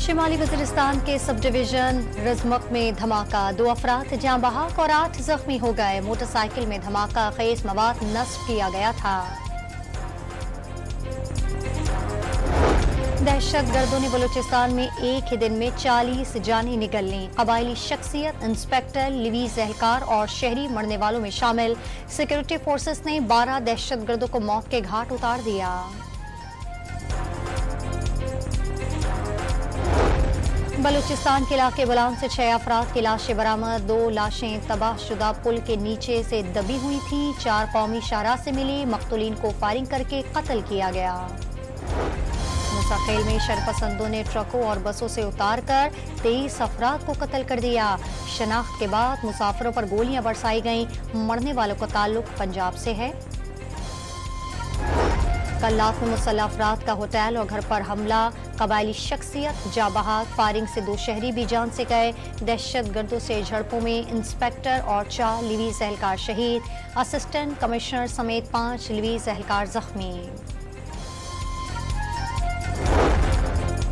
शिमाली वजीरिस्तान के sub division रजमक में धमाका, 2 अफराद जाँ बहक और 8 जख्मी हो गए। मोटरसाइकिल में धमाका खेज मवाद नस्ब किया गया था। दहशत गर्दों ने बलूचिस्तान में एक ही दिन में 40 जानें निगल लीं। कबायली शख्सियत, इंस्पेक्टर, लिवीज एहलकार और शहरी मरने वालों में शामिल सिक्योरिटी फोर्सेस ने 12 दहशत गर्दों को मौत के घाट उतार दिया। बलूचिस्तान के इलाके बलान से 6 अफराद की लाशें बरामद, 2 लाशें तबाहशुदा पुल के नीचे से दबी हुई थी। 4 कौमी शाहराह से मिली, मकतूलीन को फायरिंग करके कत्ल किया गया। मुसाखेल में शरपसंदों ने ट्रकों और बसों से उतारकर 23 अफराद को कत्ल कर दिया। शनाख्त के बाद मुसाफिरों पर गोलियां बरसाई गईं। मरने वालों का ताल्लुक पंजाब से है। कल रात में मुसल्लह अफराद का होटल और घर पर हमला, कबायली शख्सियत जाँ बहक, फायरिंग से 2 शहरी भी जान से गए। दहशत गर्दों से झड़पों में इंस्पेक्टर और 4 लिवीज एहलकार शहीद, असिस्टेंट कमिश्नर समेत 5 लिवीज एहलकार जख्मी।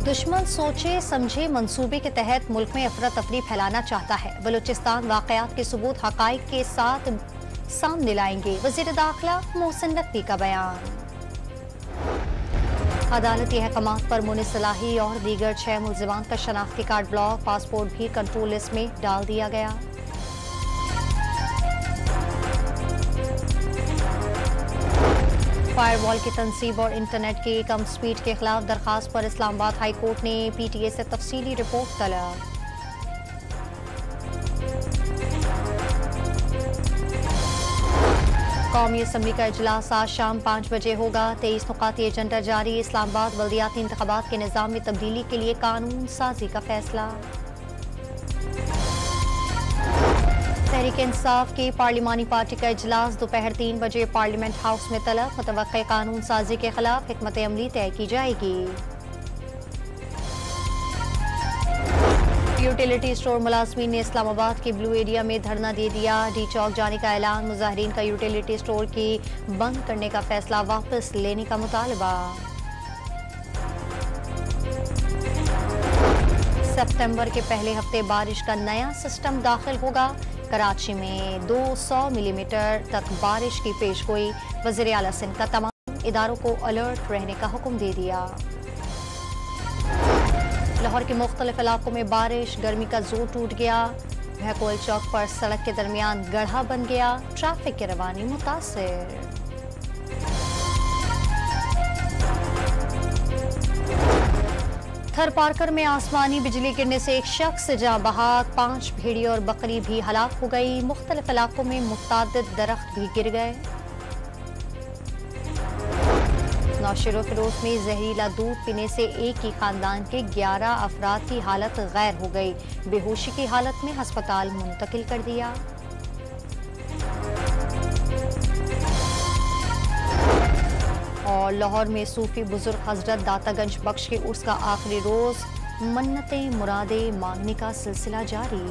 दुश्मन सोचे समझे मंसूबे के तहत मुल्क में अफरा तफरी फैलाना चाहता है। बलूचिस्तान वाकयात के सबूत हकाइक के साथ सामने लाएंगे, वज़ीर दाखिला मोहसिन नकवी का बयान। अदालती अहकामात पर मुनिस सलाही और दीगर 6 मुल्जिमान का शनाख्ती कार्ड ब्लॉक, पासपोर्ट भी कंट्रोल लिस्ट में डाल दिया गया। फायरवॉल की तनसीब और इंटरनेट की कम स्पीड के खिलाफ दरखास्त पर इस्लामाबाद हाई कोर्ट ने PTA से तफसीली रिपोर्ट तलब। कौमी असम्बली का इजलास आज शाम 5 बजे होगा। 23 नुकाती एजेंडा जारी। इस्लामाबाद बल्दियाती इंतखाबात के निज़ाम में तब्दीली के लिए कानून साजी का फैसला। तहरीक इंसाफ की पार्लिमानी पार्टी का इजलास दोपहर 3 बजे पार्लियामेंट हाउस में तलब। मुतवक्के कानून साजी के खिलाफ हिकमत अमली तय की जाएगी। यूटिलिटी स्टोर मुलाजमीन ने इस्लामाबाद के ब्लू एरिया में धरना दे दिया। डी चौक जाने का ऐलान, मुजाहिरीन का यूटिलिटी स्टोर की बंद करने का फैसला वापस लेने का मुतालबा। सितंबर के पहले हफ्ते बारिश का नया सिस्टम दाखिल होगा। कराची में 200 मिलीमीटर तक बारिश की पेशगोई। वज़ीर आला सिंध का तमाम इदारों को अलर्ट रहने का हुक्म दे दिया। लाहौर के मुख्तलिफ इलाकों में बारिश, गर्मी का जोर टूट गया। भैकोल चौक पर सड़क के दरमियान गड्ढा बन गया, ट्रैफिक की रवानी मुतासिर। थर पार्कर में आसमानी बिजली गिरने से एक शख्स जाँ बहक, 5 भेड़िए और बकरी भी हलाक हो गई। मुख्तलिफ इलाकों में मुतादिद दरख्त भी गिर गए। नौशेरो फिरोज में जहरीला दूध पीने से एक ही खानदान के 11 अफराद की हालत गैर हो गई। बेहोशी की हालत में अस्पताल मुंतकिल कर दिया। और लाहौर में सूफी बुजुर्ग हजरत दातागंज बख्श के उर्स का आखिरी रोज, मन्नतें मुरादें मांगने का सिलसिला जारी।